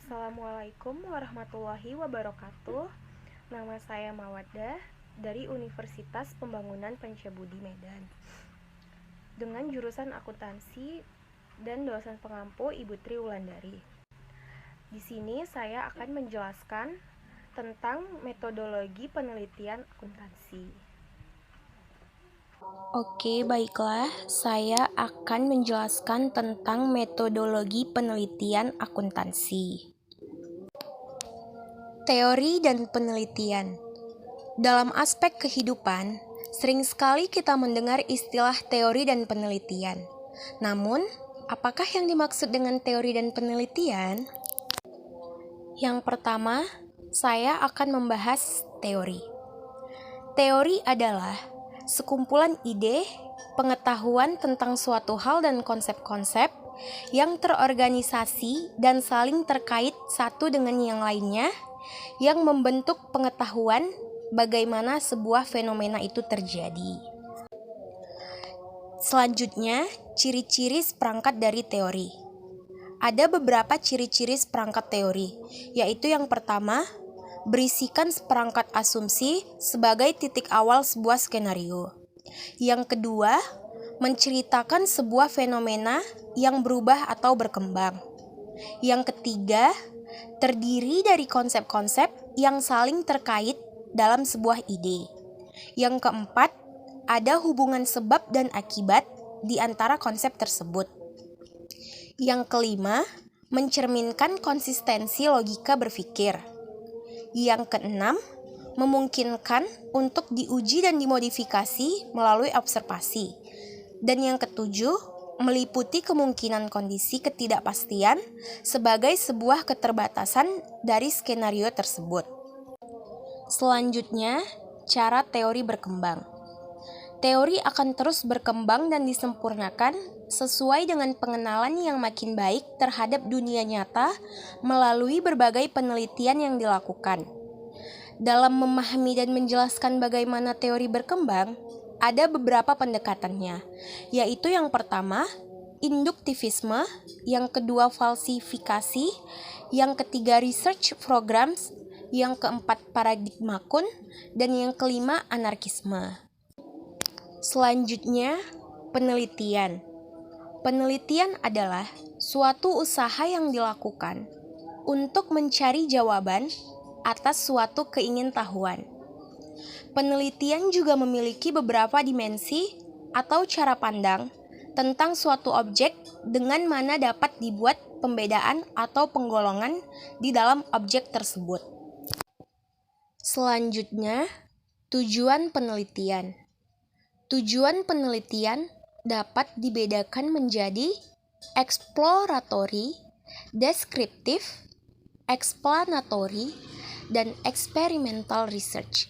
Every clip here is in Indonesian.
Assalamualaikum warahmatullahi wabarakatuh. Nama saya Mawaddah dari Universitas Pembangunan Pancabudi Medan. Dengan jurusan akuntansi dan dosen pengampu Ibu Tri Wulandari. Di sini saya akan menjelaskan tentang metodologi penelitian akuntansi. Oke, baiklah. Saya akan menjelaskan tentang metodologi penelitian akuntansi. Teori dan penelitian. Dalam aspek kehidupan, sering sekali kita mendengar istilah teori dan penelitian. Namun, apakah yang dimaksud dengan teori dan penelitian? Yang pertama, saya akan membahas teori. Teori adalah sekumpulan ide, pengetahuan tentang suatu hal dan konsep-konsep yang terorganisasi dan saling terkait satu dengan yang lainnya, yang membentuk pengetahuan bagaimana sebuah fenomena itu terjadi. Selanjutnya, ciri-ciri seperangkat dari teori. Ada beberapa ciri-ciri seperangkat teori, yaitu yang pertama, berisikan seperangkat asumsi sebagai titik awal sebuah skenario. Yang kedua, menceritakan sebuah fenomena yang berubah atau berkembang. Yang ketiga, terdiri dari konsep-konsep yang saling terkait dalam sebuah ide. Yang keempat, ada hubungan sebab dan akibat di antara konsep tersebut. Yang kelima, mencerminkan konsistensi logika berpikir. Yang keenam, memungkinkan untuk diuji dan dimodifikasi melalui observasi. Dan yang ketujuh, meliputi kemungkinan kondisi ketidakpastian sebagai sebuah keterbatasan dari skenario tersebut. Selanjutnya, cara teori berkembang. Teori akan terus berkembang dan disempurnakan sesuai dengan pengenalan yang makin baik terhadap dunia nyata melalui berbagai penelitian yang dilakukan. Dalam memahami dan menjelaskan bagaimana teori berkembang, ada beberapa pendekatannya, yaitu yang pertama, induktivisme, yang kedua, falsifikasi, yang ketiga, research programs, yang keempat, paradigma kun, dan yang kelima, anarkisme. Selanjutnya, penelitian. Penelitian adalah suatu usaha yang dilakukan untuk mencari jawaban atas suatu keingintahuan. Penelitian juga memiliki beberapa dimensi atau cara pandang tentang suatu objek dengan mana dapat dibuat pembedaan atau penggolongan di dalam objek tersebut. Selanjutnya, tujuan penelitian. Tujuan penelitian dapat dibedakan menjadi exploratory, deskriptif, explanatory, dan experimental research,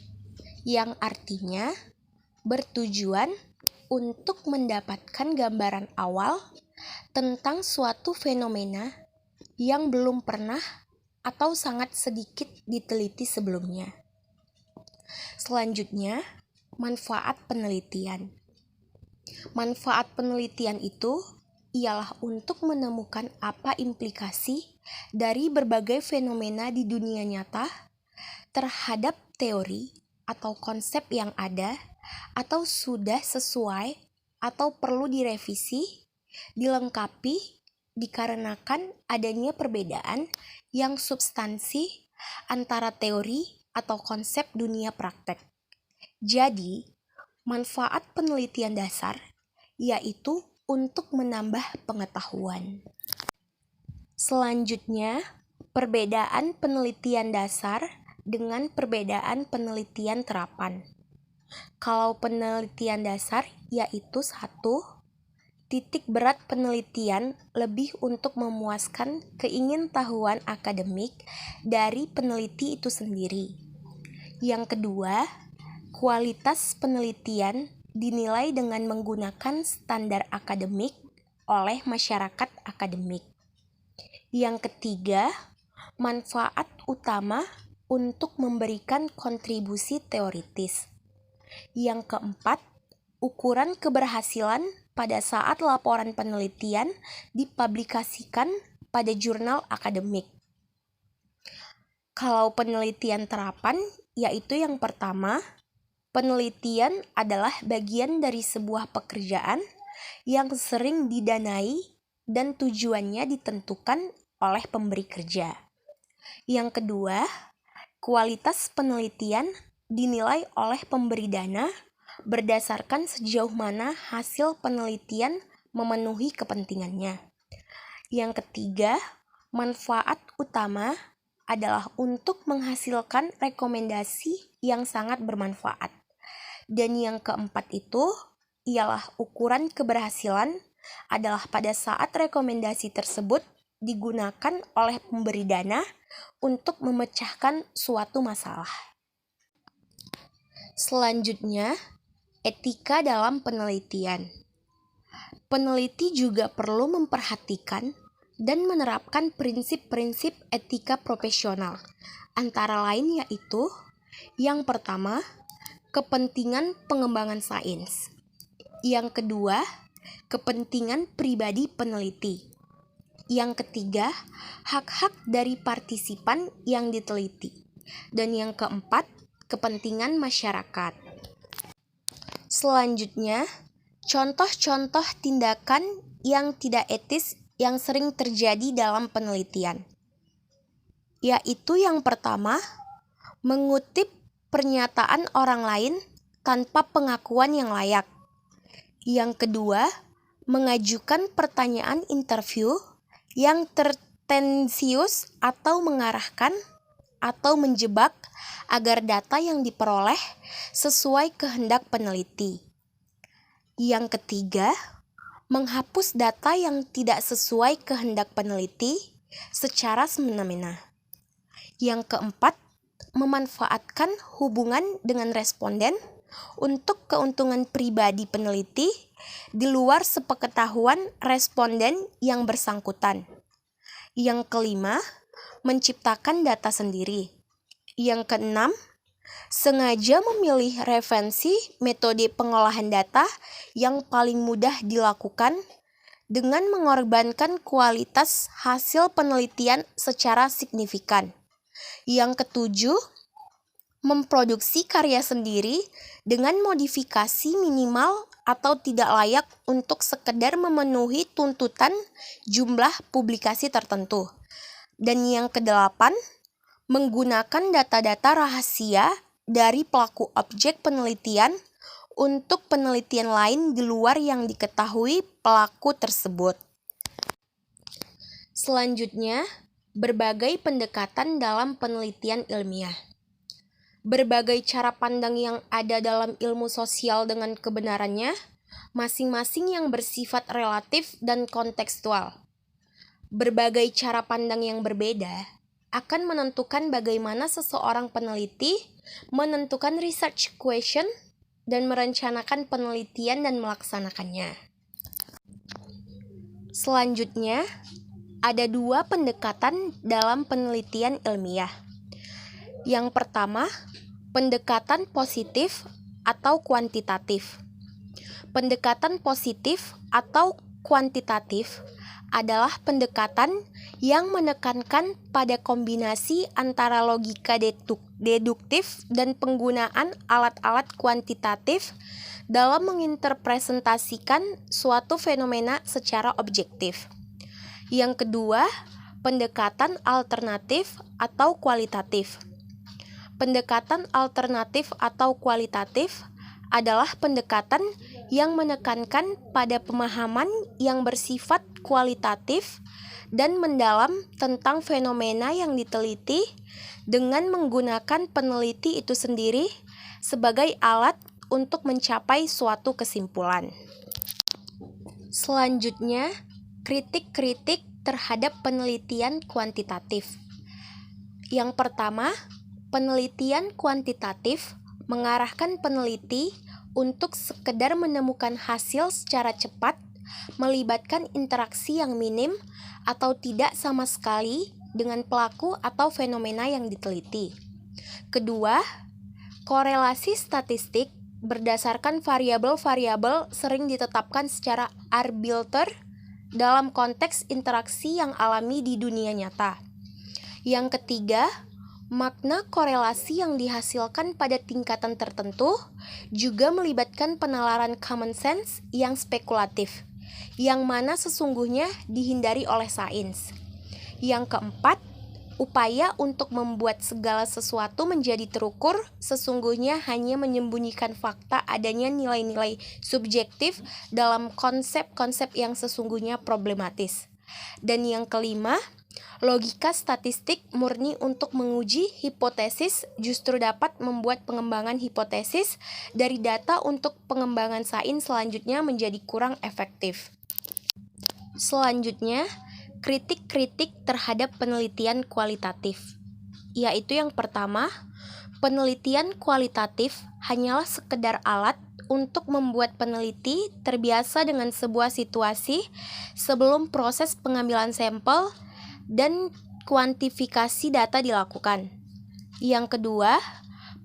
yang artinya bertujuan untuk mendapatkan gambaran awal tentang suatu fenomena yang belum pernah atau sangat sedikit diteliti sebelumnya. Selanjutnya, manfaat penelitian. Manfaat penelitian itu ialah untuk menemukan apa implikasi dari berbagai fenomena di dunia nyata terhadap teori atau konsep yang ada atau sudah sesuai atau perlu direvisi, dilengkapi dikarenakan adanya perbedaan yang substansi antara teori atau konsep dunia praktek. Jadi, manfaat penelitian dasar yaitu untuk menambah pengetahuan. Selanjutnya, perbedaan penelitian dasar dengan perbedaan penelitian terapan. Kalau penelitian dasar yaitu satu, titik berat penelitian lebih untuk memuaskan keingintahuan akademik dari peneliti itu sendiri. Yang kedua, kualitas penelitian dinilai dengan menggunakan standar akademik oleh masyarakat akademik. Yang ketiga, manfaat utama untuk memberikan kontribusi teoritis. Yang keempat, ukuran keberhasilan pada saat laporan penelitian dipublikasikan pada jurnal akademik. Kalau penelitian terapan, yaitu yang pertama, penelitian adalah bagian dari sebuah pekerjaan yang sering didanai dan tujuannya ditentukan oleh pemberi kerja. Yang kedua, kualitas penelitian dinilai oleh pemberi dana berdasarkan sejauh mana hasil penelitian memenuhi kepentingannya. Yang ketiga, manfaat utama adalah untuk menghasilkan rekomendasi yang sangat bermanfaat. Dan yang keempat itu ialah ukuran keberhasilan adalah pada saat rekomendasi tersebut digunakan oleh pemberi dana untuk memecahkan suatu masalah. Selanjutnya, etika dalam penelitian. Peneliti juga perlu memperhatikan dan menerapkan prinsip-prinsip etika profesional, antara lain yaitu yang pertama, kepentingan pengembangan sains. Yang kedua, kepentingan pribadi peneliti. Yang ketiga, hak-hak dari partisipan yang diteliti. Dan yang keempat, kepentingan masyarakat. Selanjutnya, contoh-contoh tindakan yang tidak etis yang sering terjadi dalam penelitian, yaitu yang pertama, mengutip pernyataan orang lain tanpa pengakuan yang layak. Yang kedua, mengajukan pertanyaan interview yang tertensius atau mengarahkan atau menjebak agar data yang diperoleh sesuai kehendak peneliti. Yang ketiga, menghapus data yang tidak sesuai kehendak peneliti secara semena-mena. Yang keempat, memanfaatkan hubungan dengan responden untuk keuntungan pribadi peneliti di luar sepengetahuan responden yang bersangkutan. Yang kelima, menciptakan data sendiri. Yang keenam, sengaja memilih referensi metode pengolahan data yang paling mudah dilakukan dengan mengorbankan kualitas hasil penelitian secara signifikan. Yang ketujuh, memproduksi karya sendiri dengan modifikasi minimal atau tidak layak untuk sekedar memenuhi tuntutan jumlah publikasi tertentu. Dan yang kedelapan, menggunakan data-data rahasia dari pelaku objek penelitian untuk penelitian lain di luar yang diketahui pelaku tersebut. Selanjutnya, berbagai pendekatan dalam penelitian ilmiah. Berbagai cara pandang yang ada dalam ilmu sosial dengan kebenarannya, masing-masing yang bersifat relatif dan kontekstual. Berbagai cara pandang yang berbeda akan menentukan bagaimana seseorang peneliti menentukan research question dan merencanakan penelitian dan melaksanakannya. Selanjutnya, ada dua pendekatan dalam penelitian ilmiah. Yang pertama, pendekatan positif atau kuantitatif. Pendekatan positif atau kuantitatif adalah pendekatan yang menekankan pada kombinasi antara logika deduktif dan penggunaan alat-alat kuantitatif dalam menginterpretasikan suatu fenomena secara objektif. Yang kedua, pendekatan alternatif atau kualitatif. Pendekatan alternatif atau kualitatif adalah pendekatan yang menekankan pada pemahaman yang bersifat kualitatif dan mendalam tentang fenomena yang diteliti dengan menggunakan peneliti itu sendiri sebagai alat untuk mencapai suatu kesimpulan. Selanjutnya, kritik-kritik terhadap penelitian kuantitatif. Yang pertama, penelitian kuantitatif mengarahkan peneliti untuk sekedar menemukan hasil secara cepat, melibatkan interaksi yang minim atau tidak sama sekali dengan pelaku atau fenomena yang diteliti. Kedua, korelasi statistik berdasarkan variabel-variabel sering ditetapkan secara arbiter dalam konteks interaksi yang alami di dunia nyata. Yang ketiga, Makna korelasi yang dihasilkan pada tingkatan tertentu juga melibatkan penalaran common sense yang spekulatif, yang mana sesungguhnya dihindari oleh sains. Yang keempat, upaya untuk membuat segala sesuatu menjadi terukur sesungguhnya hanya menyembunyikan fakta adanya nilai-nilai subjektif dalam konsep-konsep yang sesungguhnya problematis. Dan yang kelima, logika statistik murni untuk menguji hipotesis justru dapat membuat pengembangan hipotesis dari data untuk pengembangan sains selanjutnya menjadi kurang efektif. Selanjutnya, kritik-kritik terhadap penelitian kualitatif, yaitu yang pertama, penelitian kualitatif hanyalah sekedar alat untuk membuat peneliti terbiasa dengan sebuah situasi sebelum proses pengambilan sampel dan kuantifikasi data dilakukan. Yang kedua,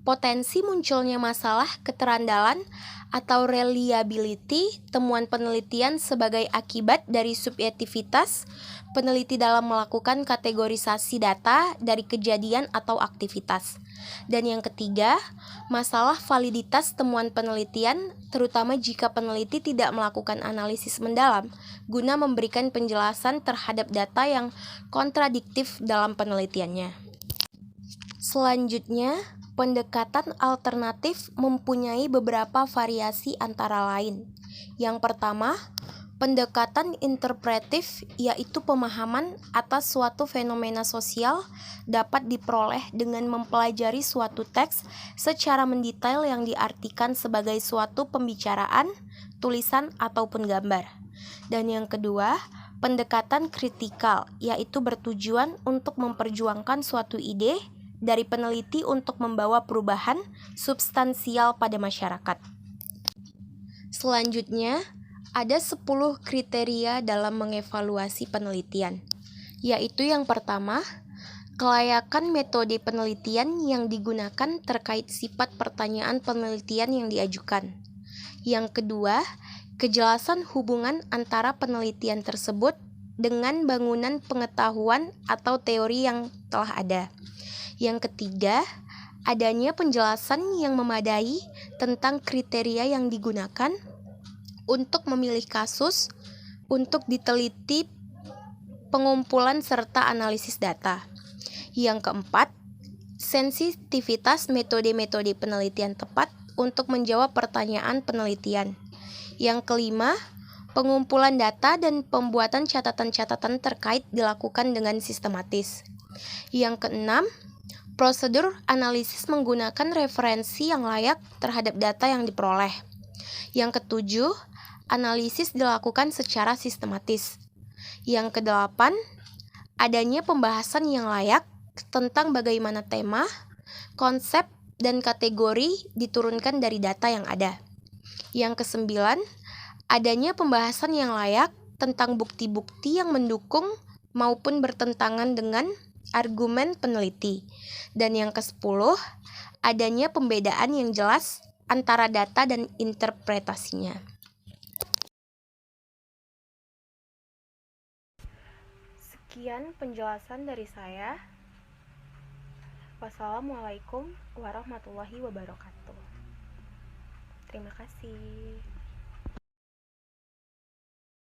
potensi munculnya masalah keterandalan atau reliability temuan penelitian sebagai akibat dari subjektivitas peneliti dalam melakukan kategorisasi data dari kejadian atau aktivitas. Dan yang ketiga, masalah validitas temuan penelitian, terutama jika peneliti tidak melakukan analisis mendalam, guna memberikan penjelasan terhadap data yang kontradiktif dalam penelitiannya. Selanjutnya, pendekatan alternatif mempunyai beberapa variasi antara lain. Yang pertama, pendekatan interpretif, yaitu pemahaman atas suatu fenomena sosial dapat diperoleh dengan mempelajari suatu teks secara mendetail yang diartikan sebagai suatu pembicaraan, tulisan, ataupun gambar. Dan yang kedua, pendekatan kritikal, yaitu bertujuan untuk memperjuangkan suatu ide dari peneliti untuk membawa perubahan substansial pada masyarakat. Selanjutnya, ada 10 kriteria dalam mengevaluasi penelitian, yaitu yang pertama, kelayakan metode penelitian yang digunakan terkait sifat pertanyaan penelitian yang diajukan. Yang kedua, kejelasan hubungan antara penelitian tersebut dengan bangunan pengetahuan atau teori yang telah ada. Yang ketiga, adanya penjelasan yang memadai tentang kriteria yang digunakan untuk memilih kasus untuk diteliti pengumpulan serta analisis data. Yang keempat, sensitivitas metode-metode penelitian tepat untuk menjawab pertanyaan penelitian. Yang kelima, pengumpulan data dan pembuatan catatan-catatan terkait dilakukan dengan sistematis. Yang keenam, prosedur analisis menggunakan referensi yang layak terhadap data yang diperoleh. Yang ketujuh, analisis dilakukan secara sistematis. Yang kedelapan, adanya pembahasan yang layak tentang bagaimana tema, konsep, dan kategori diturunkan dari data yang ada. Yang kesembilan, adanya pembahasan yang layak tentang bukti-bukti yang mendukung maupun bertentangan dengan argumen peneliti. Dan yang ke-10, adanya pembedaan yang jelas antara data dan interpretasinya. Sekian penjelasan dari saya. Wassalamualaikum warahmatullahi wabarakatuh. Terima kasih.